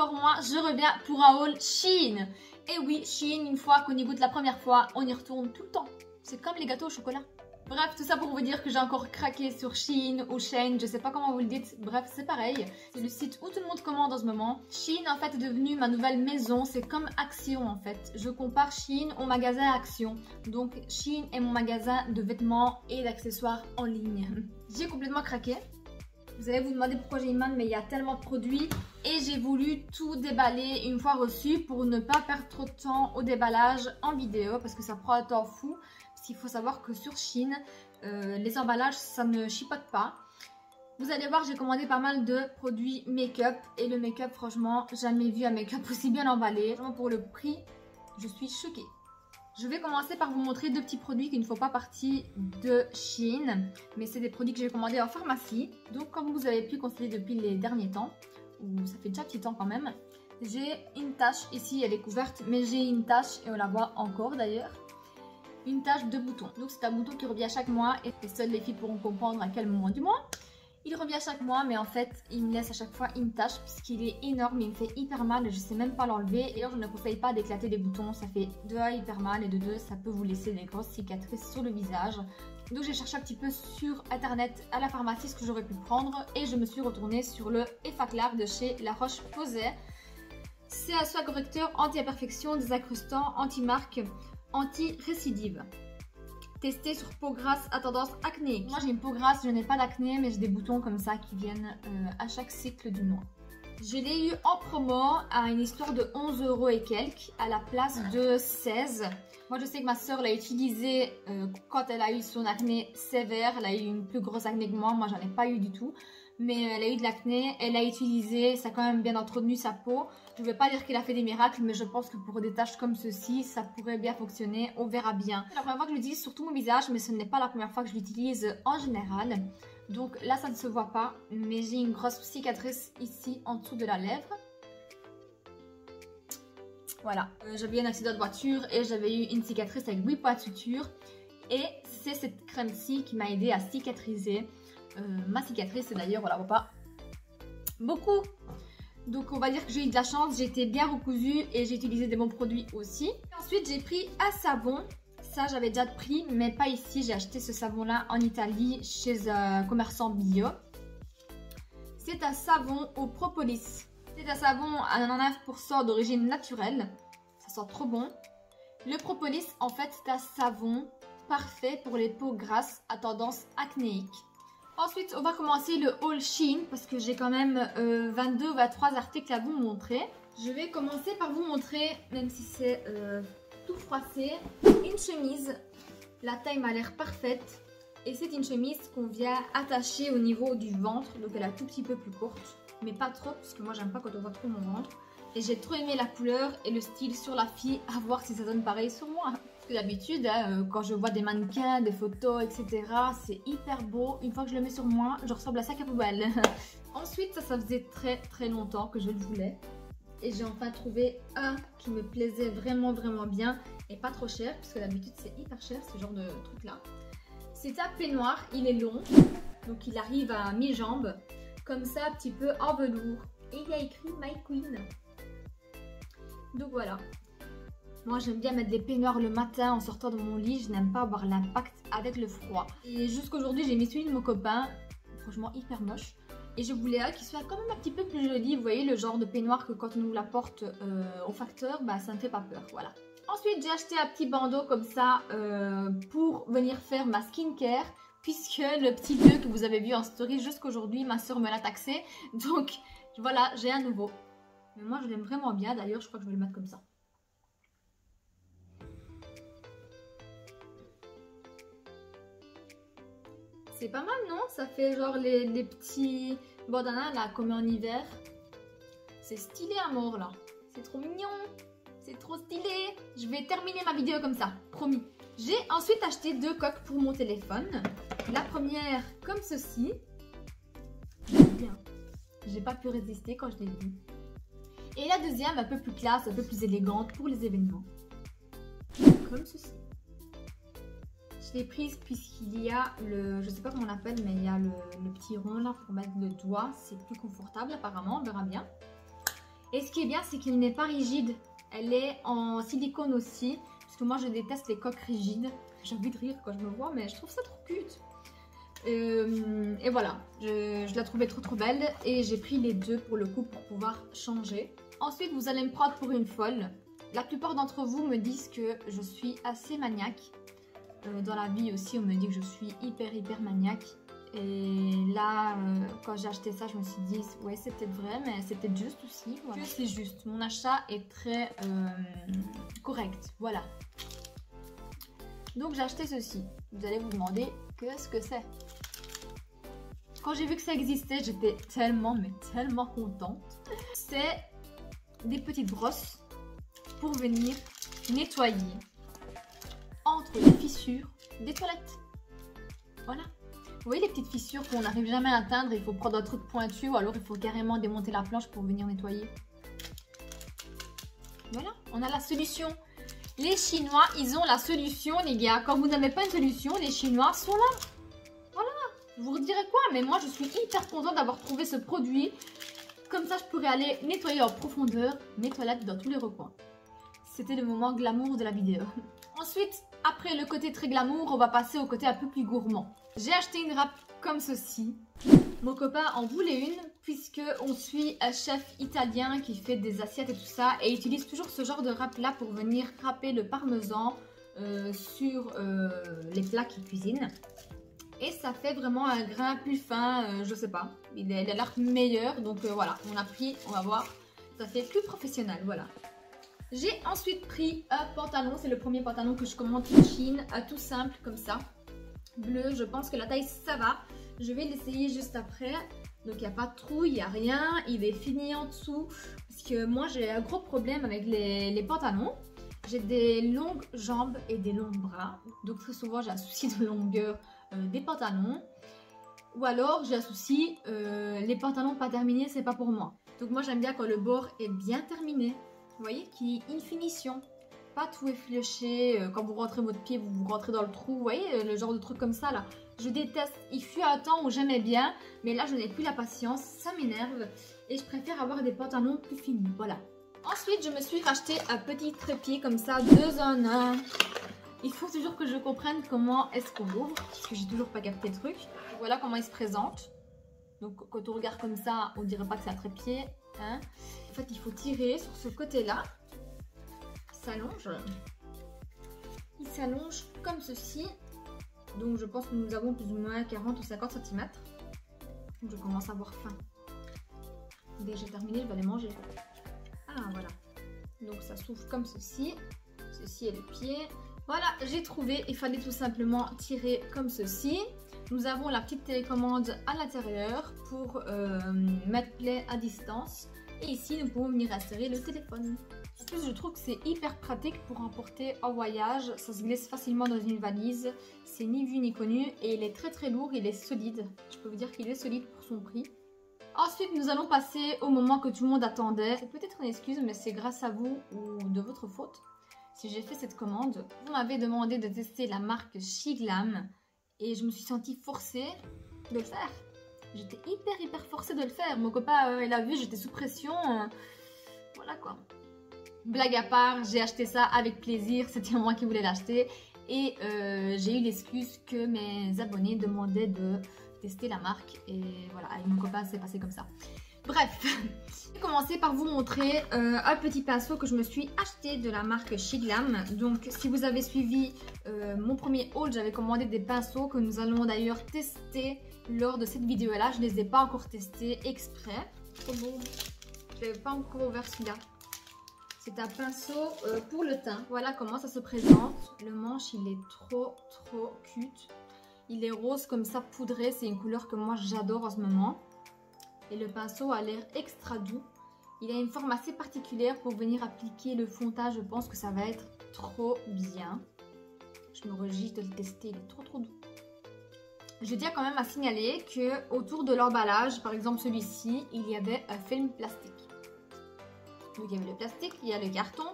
encore moi, je reviens pour un haul Shein. Et oui, Shein, une fois qu'on y goûte la première fois, on y retourne tout le temps. C'est comme les gâteaux au chocolat. Bref, tout ça pour vous dire que j'ai encore craqué sur Shein ou Shein, je sais pas comment vous le dites, bref c'est pareil. C'est le site où tout le monde commande en ce moment. Shein en fait est devenu ma nouvelle maison, c'est comme Action en fait. Je compare Shein au magasin Action. Donc Shein est mon magasin de vêtements et d'accessoires en ligne. J'ai complètement craqué. Vous allez vous demander pourquoi j'ai une manne, mais il y a tellement de produits et j'ai voulu tout déballer une fois reçu pour ne pas perdre trop de temps au déballage en vidéo parce que ça prend un temps fou. Il faut savoir que sur Shein, les emballages, ça ne chipote pas. Vous allez voir, j'ai commandé pas mal de produits make-up. Et le make-up, franchement, jamais vu un make-up aussi bien emballé. Vraiment, pour le prix, je suis choquée. Je vais commencer par vous montrer deux petits produits qui ne font pas partie de Shein. Mais c'est des produits que j'ai commandés en pharmacie. Donc, comme vous avez pu constater depuis les derniers temps, ou ça fait déjà un petit temps quand même, j'ai une tache. Ici, elle est couverte, mais j'ai une tache et on la voit encore d'ailleurs. Une tache de bouton. Donc c'est un bouton qui revient chaque mois et seules les filles pourront comprendre à quel moment du mois. Il revient chaque mois mais en fait il me laisse à chaque fois une tache puisqu'il est énorme, il me fait hyper mal et je sais même pas l'enlever. Et alors je ne conseille pas d'éclater des boutons, ça fait de 1 hyper mal et de 2 ça peut vous laisser des grosses cicatrices sur le visage. Donc j'ai cherché un petit peu sur internet à la pharmacie ce que j'aurais pu prendre et je me suis retournée sur le Effaclar de chez La Roche-Posay. C'est un soin correcteur anti-imperfection, désincrustant, anti-marque, anti-récidive. Testé sur peau grasse à tendance acnéique. Moi j'ai une peau grasse, je n'ai pas d'acné mais j'ai des boutons comme ça qui viennent à chaque cycle du mois. Je l'ai eu en promo à une histoire de 11 € et quelques à la place de 16. Moi je sais que ma soeur l'a utilisé quand elle a eu son acné sévère. Elle a eu une plus grosse acné que moi j'en ai pas eu du tout. Mais elle a eu de l'acné, elle a utilisé, ça a quand même bien entretenu sa peau. Je ne vais pas dire qu'il a fait des miracles, mais je pense que pour des taches comme ceci, ça pourrait bien fonctionner, on verra bien. C'est la première fois que je l'utilise sur tout mon visage, mais ce n'est pas la première fois que je l'utilise en général. Donc là, ça ne se voit pas, mais j'ai une grosse cicatrice ici, en dessous de la lèvre. Voilà, j'avais eu un accident de voiture et j'avais eu une cicatrice avec 8 points de suture. Et c'est cette crème-ci qui m'a aidé à cicatriser ma cicatrice. Et d'ailleurs, on la voit pas beaucoup. Donc on va dire que j'ai eu de la chance, j'ai été bien recousue et j'ai utilisé des bons produits aussi. Ensuite j'ai pris un savon, ça j'avais déjà pris mais pas ici, j'ai acheté ce savon là en Italie chez un commerçant bio. C'est un savon au propolis, c'est un savon à 99% d'origine naturelle, ça sent trop bon. Le propolis en fait c'est un savon parfait pour les peaux grasses à tendance acnéique. Ensuite, on va commencer le haul Shein parce que j'ai quand même 22 ou 23 articles à vous montrer. Je vais commencer par vous montrer, même si c'est tout froissé, une chemise. La taille m'a l'air parfaite et c'est une chemise qu'on vient attacher au niveau du ventre. Donc elle est un tout petit peu plus courte, mais pas trop parce que moi j'aime pas quand on voit trop mon ventre. Et j'ai trop aimé la couleur et le style sur la fille, à voir si ça donne pareil sur moi. Parce que d'habitude, quand je vois des mannequins, des photos, etc., c'est hyper beau. Une fois que je le mets sur moi, je ressemble à sac à poubelle. Ensuite, ça faisait très longtemps que je le voulais. Et j'ai enfin trouvé un qui me plaisait vraiment bien et pas trop cher. Parce que d'habitude, c'est hyper cher ce genre de truc-là. C'est un peignoir, il est long. Donc il arrive à mi-jambe. Comme ça, un petit peu en velours. Et il y a écrit My Queen. Donc voilà. Moi j'aime bien mettre des peignoirs le matin en sortant de mon lit, je n'aime pas avoir l'impact avec le froid. Et jusqu'aujourd'hui j'ai mis celui de mon copain, franchement hyper moche. Et je voulais un qui soit quand même un petit peu plus joli, vous voyez le genre de peignoir que quand on nous l'apporte au facteur, bah ça ne fait pas peur, voilà. Ensuite j'ai acheté un petit bandeau comme ça pour venir faire ma skincare. Puisque le petit bleu que vous avez vu en story jusqu'aujourd'hui, ma soeur me l'a taxé. Donc voilà, j'ai un nouveau. Mais moi je l'aime vraiment bien, d'ailleurs je crois que je vais le mettre comme ça. C'est pas mal non? Ça fait genre les petits bandanas là qu'on met en hiver. C'est stylé à mort là. C'est trop mignon. C'est trop stylé. Je vais terminer ma vidéo comme ça, promis. J'ai ensuite acheté 2 coques pour mon téléphone. La première comme ceci. Bien. J'ai pas pu résister quand je l'ai vue. Et la deuxième un peu plus classe, un peu plus élégante pour les événements. Comme ceci. Je l'ai prise puisqu'il y a le, je sais pas comment on l'appelle, mais il y a le petit rond là pour mettre le doigt. C'est plus confortable apparemment, on verra bien. Et ce qui est bien, c'est qu'elle n'est pas rigide. Elle est en silicone aussi. Parce que moi, je déteste les coques rigides. J'ai envie de rire quand je me vois, mais je trouve ça trop cute. Et voilà, je la trouvais trop belle. Et j'ai pris les deux pour le coup pour pouvoir changer. Ensuite, vous allez me prendre pour une folle. La plupart d'entre vous me disent que je suis assez maniaque. Dans la vie aussi, on me dit que je suis hyper maniaque. Et là, quand j'ai acheté ça, je me suis dit, ouais, c'est peut-être vrai, mais c'est peut-être juste aussi. Voilà. C'est juste, mon achat est très correct, voilà. Donc j'ai acheté ceci. Vous allez vous demander, qu'est-ce que c'est? Quand j'ai vu que ça existait, j'étais tellement contente. C'est des petites brosses pour venir nettoyer entre les fissures des toilettes. Voilà. Vous voyez les petites fissures qu'on n'arrive jamais à atteindre, il faut prendre un truc pointu ou alors il faut carrément démonter la planche pour venir nettoyer. Voilà, on a la solution. Les Chinois, ils ont la solution, les gars. Quand vous n'avez pas une solution, les Chinois sont là. Voilà, je vous redirai quoi, mais moi je suis hyper contente d'avoir trouvé ce produit. Comme ça, je pourrais aller nettoyer en profondeur mes toilettes dans tous les recoins. C'était le moment glamour de la vidéo. Ensuite, après le côté très glamour, on va passer au côté un peu plus gourmand. J'ai acheté une râpe comme ceci. Mon copain en voulait une puisque on suit un chef italien qui fait des assiettes et tout ça et utilise toujours ce genre de râpe là pour venir râper le parmesan sur les plats qu'il cuisine. Et ça fait vraiment un grain plus fin, je sais pas, il a l'air meilleur donc voilà, on a pris, on va voir, ça fait plus professionnel, voilà. J'ai ensuite pris un pantalon, c'est le premier pantalon que je commande en Chine, tout simple comme ça, bleu, je pense que la taille ça va, je vais l'essayer juste après, donc il n'y a pas de trou, il n'y a rien, il est fini en dessous, parce que moi j'ai un gros problème avec les pantalons, j'ai des longues jambes et des longs bras, donc très souvent j'ai un souci de longueur des pantalons, ou alors j'ai un souci, les pantalons pas terminés c'est pas pour moi, donc moi j'aime bien quand le bord est bien terminé. Vous voyez, qui est une finition, pas tout effiloché, quand vous rentrez votre pied, vous rentrez dans le trou, vous voyez, le genre de truc comme ça là. Je déteste, il fut un temps où j'aimais bien, mais là je n'ai plus la patience, ça m'énerve et je préfère avoir des pantalons plus finis, voilà. Ensuite, je me suis racheté un petit trépied comme ça, 2 en 1. Il faut toujours que je comprenne comment est-ce qu'on l'ouvre, parce que j'ai toujours pas capté le truc. Voilà comment il se présente. Donc quand on regarde comme ça, on dirait pas que c'est un trépied, hein. En fait, il faut tirer sur ce côté-là. Il s'allonge. Il s'allonge comme ceci. Donc, je pense que nous avons plus ou moins 40 ou 50 cm. Donc, je commence à avoir faim. Dès que j'ai terminé, je vais aller manger. Ah, voilà. Donc, ça s'ouvre comme ceci. Ceci est le pied. Voilà, j'ai trouvé. Il fallait tout simplement tirer comme ceci. Nous avons la petite télécommande à l'intérieur pour mettre play à distance. Et ici, nous pouvons venir insérer le téléphone. En plus, je trouve que c'est hyper pratique pour emporter en voyage. Ça se glisse facilement dans une valise. C'est ni vu ni connu. Et il est très lourd, il est solide. Je peux vous dire qu'il est solide pour son prix. Ensuite, nous allons passer au moment que tout le monde attendait. C'est peut-être une excuse, mais c'est grâce à vous ou de votre faute. Si j'ai fait cette commande, vous m'avez demandé de tester la marque Shiglam. Et je me suis sentie forcée de le faire. J'étais hyper forcée de le faire. Mon copain, il a vu, j'étais sous pression. Voilà quoi. Blague à part, j'ai acheté ça avec plaisir. C'était moi qui voulais l'acheter. Et j'ai eu l'excuse que mes abonnés demandaient de tester la marque. Et voilà, avec mon copain, c'est passé comme ça. Bref, je vais commencer par vous montrer un petit pinceau que je me suis acheté de la marque Shiglam. Donc, si vous avez suivi mon premier haul, j'avais commandé des pinceaux que nous allons d'ailleurs tester lors de cette vidéo-là. Je ne les ai pas encore testés exprès. Trop beau. Je n'avais pas encore ouvert celui-là. C'est un pinceau pour le teint. Voilà comment ça se présente. Le manche, il est trop cute. Il est rose comme ça, poudré. C'est une couleur que moi, j'adore en ce moment. Et le pinceau a l'air extra doux. Il a une forme assez particulière pour venir appliquer le fond de teint. Je pense que ça va être trop bien. Je me réjouis de le tester. Il est trop doux. Je tiens quand même à signaler que autour de l'emballage, par exemple celui-ci, il y avait un film plastique. Donc il y avait le plastique, il y a le carton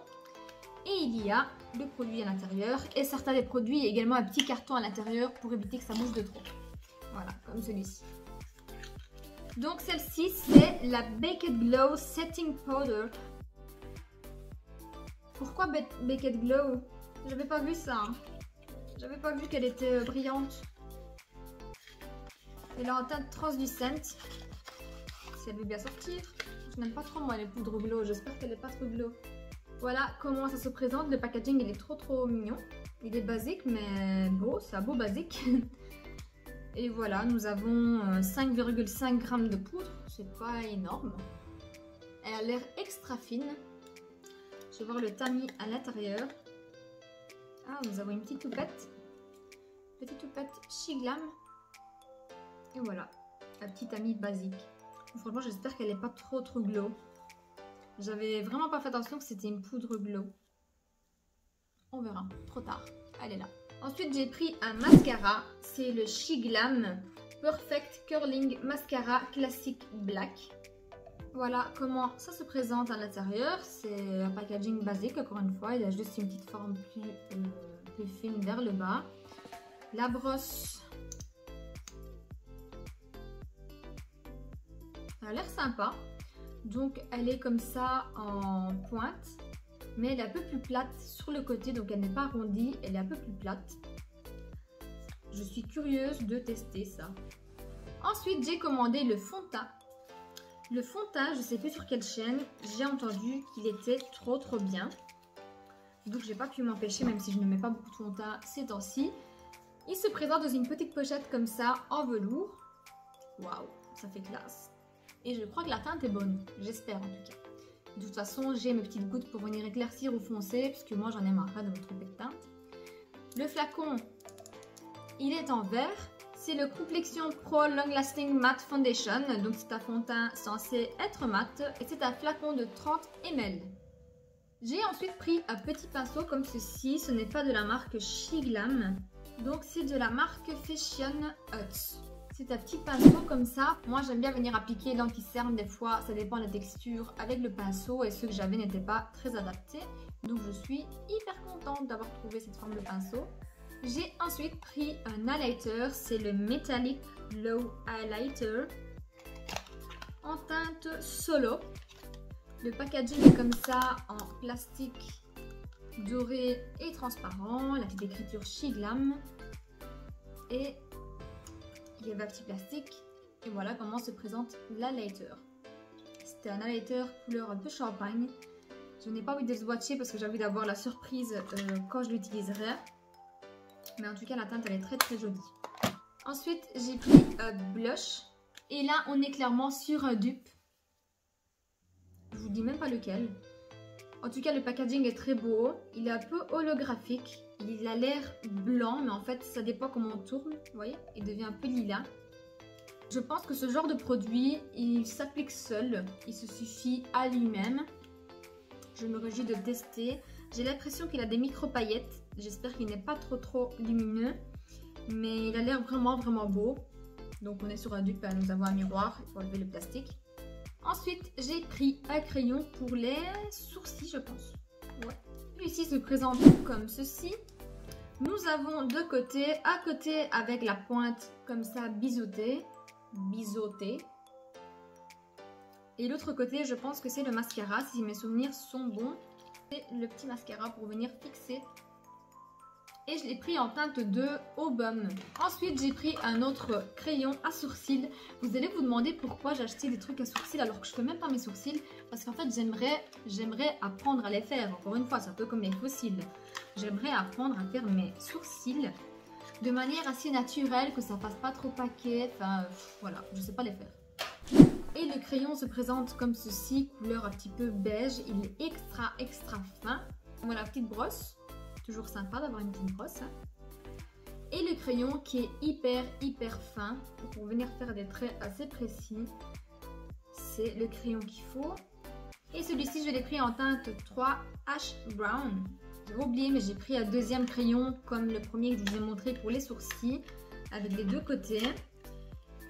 et il y a le produit à l'intérieur. Et certains des produits, il y a également un petit carton à l'intérieur pour éviter que ça bouge de trop. Voilà, comme celui-ci. Donc celle-ci, c'est la Baked Glow Setting Powder. Pourquoi Baked Glow? J'avais pas vu ça. J'avais pas vu qu'elle était brillante. Elle est en teinte translucente. Si elle veut bien sortir. Je n'aime pas trop moi les poudres glow. J'espère qu'elle n'est pas trop glow. Voilà comment ça se présente. Le packaging il est trop mignon. Il est basique mais beau. C'est un beau basique. Et voilà, nous avons 5,5 g de poudre. C'est pas énorme. Elle a l'air extra fine. Je vais voir le tamis à l'intérieur. Ah, nous avons une petite toupette. Petite toupette Shiglam. Et voilà, la petite amie basique. Franchement, j'espère qu'elle n'est pas trop glow. J'avais vraiment pas fait attention que c'était une poudre glow. On verra, trop tard. Elle est là. Ensuite, j'ai pris un mascara. C'est le Shiglam Perfect Curling Mascara Classic Black. Voilà comment ça se présente à l'intérieur. C'est un packaging basique, encore une fois. Il a juste une petite forme plus fine vers le bas. La brosse. Elle a l'air sympa. Donc, elle est comme ça en pointe. Mais elle est un peu plus plate sur le côté. Donc, elle n'est pas arrondie. Elle est un peu plus plate. Je suis curieuse de tester ça. Ensuite, j'ai commandé le fond de teint. Le fond de teint, je ne sais plus sur quelle chaîne, j'ai entendu qu'il était trop bien. Donc j'ai pas pu m'empêcher, même si je ne mets pas beaucoup de fond de teint ces temps-ci. Il se présente dans une petite pochette comme ça, en velours. Waouh, ça fait classe. Et je crois que la teinte est bonne, j'espère en tout cas. De toute façon, j'ai mes petites gouttes pour venir éclaircir ou foncer, parce que moi j'en ai marre de me tromper de teinte. Le flacon, il est en verre. C'est le Complexion Pro Long Lasting Matte Foundation. Donc c'est un fond de teint censé être mat. Et c'est un flacon de 30 ml. J'ai ensuite pris un petit pinceau comme ceci. Ce n'est pas de la marque Shiglam. Donc c'est de la marque Fashion Huts. C'est un petit pinceau comme ça. Moi j'aime bien venir appliquer l'anti-cerne des fois. Ça dépend de la texture avec le pinceau. Et ceux que j'avais n'étaient pas très adaptés. Donc je suis hyper contente d'avoir trouvé cette forme de pinceau. J'ai ensuite pris un highlighter, c'est le Metallic Glow Highlighter en teinte Solo. Le packaging est comme ça en plastique doré et transparent, la petite écriture Shiglam et il y avait un petit plastique et voilà comment se présente l'highlighter. C'était un highlighter couleur un peu champagne. Je n'ai pas envie de le swatcher parce que j'ai envie d'avoir la surprise quand je l'utiliserai. Mais en tout cas, la teinte, elle est très jolie. Ensuite, j'ai pris un blush. Et là, on est clairement sur un dupe. Je vous dis même pas lequel. En tout cas, le packaging est très beau. Il est un peu holographique. Il a l'air blanc, mais en fait, ça dépend comment on tourne. Vous voyez, il devient un peu lilas. Je pense que ce genre de produit, il s'applique seul. Il se suffit à lui-même. Je me réjouis de le tester. J'ai l'impression qu'il a des micro-paillettes. J'espère qu'il n'est pas trop lumineux. Mais il a l'air vraiment beau. Donc on est sur un dupe, nous avons un miroir. Il faut enlever le plastique. Ensuite, j'ai pris un crayon pour les sourcils, je pense. Ouais. Celui-ci se présente comme ceci. Nous avons deux côtés. Un côté avec la pointe comme ça biseautée. Et l'autre côté, je pense que c'est le mascara, si mes souvenirs sont bons. C'est le petit mascara pour venir fixer. Et je l'ai pris en teinte 2 au baume. Ensuite, j'ai pris un autre crayon à sourcils. Vous allez vous demander pourquoi j'ai acheté des trucs à sourcils alors que je ne fais même pas mes sourcils. Parce qu'en fait, j'aimerais apprendre à les faire. Encore une fois, c'est un peu comme les fossiles. J'aimerais apprendre à faire mes sourcils de manière assez naturelle, que ça fasse pas trop paquet. Enfin, voilà, je ne sais pas les faire. Et le crayon se présente comme ceci, couleur un petit peu beige. Il est extra fin. Voilà, petite brosse. Toujours sympa d'avoir une petite brosse. Et le crayon qui est hyper fin pour venir faire des traits assez précis. C'est le crayon qu'il faut. Et celui-ci, je l'ai pris en teinte 3 Ash Brown. J'ai oublié, mais j'ai pris un deuxième crayon comme le premier que je vous ai montré pour les sourcils, avec les deux côtés.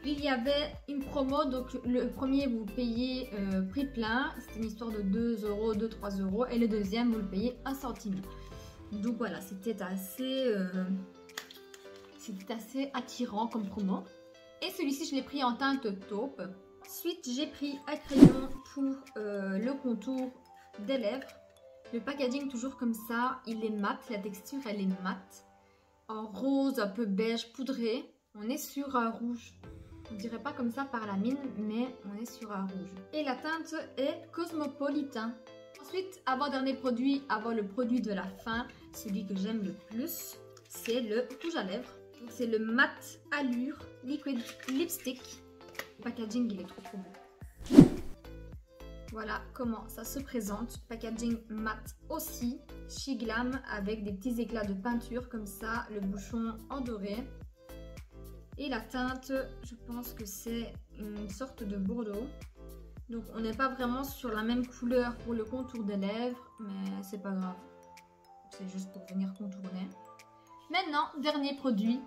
Il y avait une promo, donc le premier vous payez prix plein, c'était une histoire de 2 €, 2-3 €, et le deuxième vous le payez 1 centime. Donc voilà, c'était assez attirant comme promo. Et celui-ci, je l'ai pris en teinte taupe. Ensuite, j'ai pris un crayon pour le contour des lèvres. Le packaging toujours comme ça, il est mat, la texture elle est mate. En rose, un peu beige poudré. On est sur un rouge. On dirait pas comme ça par la mine, mais on est sur un rouge. Et la teinte est Cosmopolitan. Ensuite, avant-dernier produit, avant le produit de la fin, celui que j'aime le plus, c'est le rouge à lèvres. C'est le Matte Allure Liquid Lipstick. Le packaging, il est trop beau. Voilà comment ça se présente. Packaging mat aussi. Chic Glam avec des petits éclats de peinture comme ça. Le bouchon en doré. Et la teinte, je pense que c'est une sorte de bordeaux. Donc on n'est pas vraiment sur la même couleur pour le contour des lèvres, mais c'est pas grave. C'est juste pour venir contourner. Maintenant, dernier produit.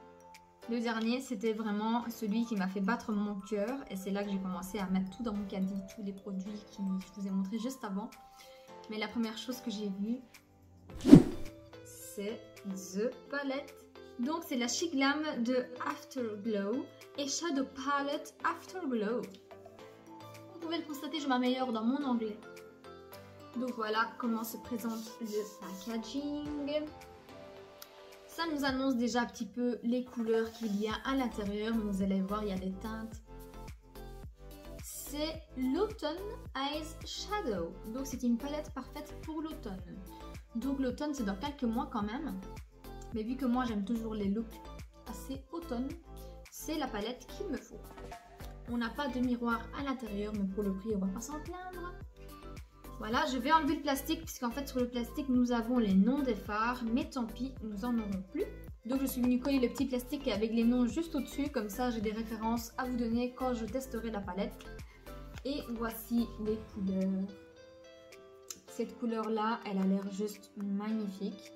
Le dernier, c'était vraiment celui qui m'a fait battre mon cœur. Et c'est là que j'ai commencé à mettre tout dans mon caddie, tous les produits que je vous ai montré juste avant. Mais la première chose que j'ai vue, c'est The Palette. Donc c'est la Chic Glam de Afterglow et Shadow Palette Afterglow. Vous pouvez le constater, je m'améliore dans mon anglais. Donc voilà comment se présente le packaging. Ça nous annonce déjà un petit peu les couleurs qu'il y a à l'intérieur. Vous allez voir, il y a des teintes. C'est l'Autumn Eyes Shadow. Donc c'est une palette parfaite pour l'automne. Donc l'automne c'est dans quelques mois quand même. Mais vu que moi j'aime toujours les looks assez automne, c'est la palette qu'il me faut. On n'a pas de miroir à l'intérieur, mais pour le prix on va pas s'en plaindre. Voilà, je vais enlever le plastique puisqu'en fait sur le plastique nous avons les noms des fards, mais tant pis, nous en aurons plus. Donc je suis venue coller le petit plastique avec les noms juste au-dessus, comme ça j'ai des références à vous donner quand je testerai la palette. Et voici les couleurs. Cette couleur là, elle a l'air juste magnifique.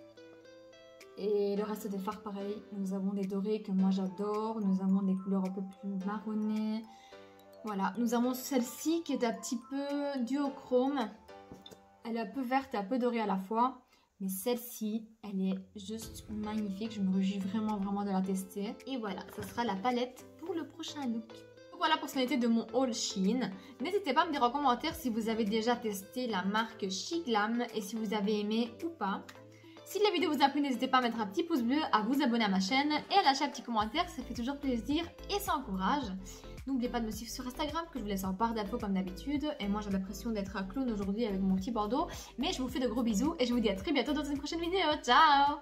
Et le reste des fards pareil, nous avons des dorés que moi j'adore, nous avons des couleurs un peu plus marronnées. Voilà, nous avons celle-ci qui est un petit peu duochrome. Elle est un peu verte et un peu dorée à la fois. Mais celle-ci, elle est juste magnifique, je me réjouis vraiment de la tester. Et voilà, ça sera la palette pour le prochain look. Donc voilà pour ce qui était de mon haul Shein. N'hésitez pas à me dire en commentaire si vous avez déjà testé la marque Chic Glam et si vous avez aimé ou pas. Si la vidéo vous a plu, n'hésitez pas à mettre un petit pouce bleu, à vous abonner à ma chaîne et à lâcher un petit commentaire, ça fait toujours plaisir et ça encourage. N'oubliez pas de me suivre sur Instagram que je vous laisse en barre d'infos comme d'habitude. Et moi j'ai l'impression d'être un clown aujourd'hui avec mon petit bandeau. Mais je vous fais de gros bisous et je vous dis à très bientôt dans une prochaine vidéo. Ciao!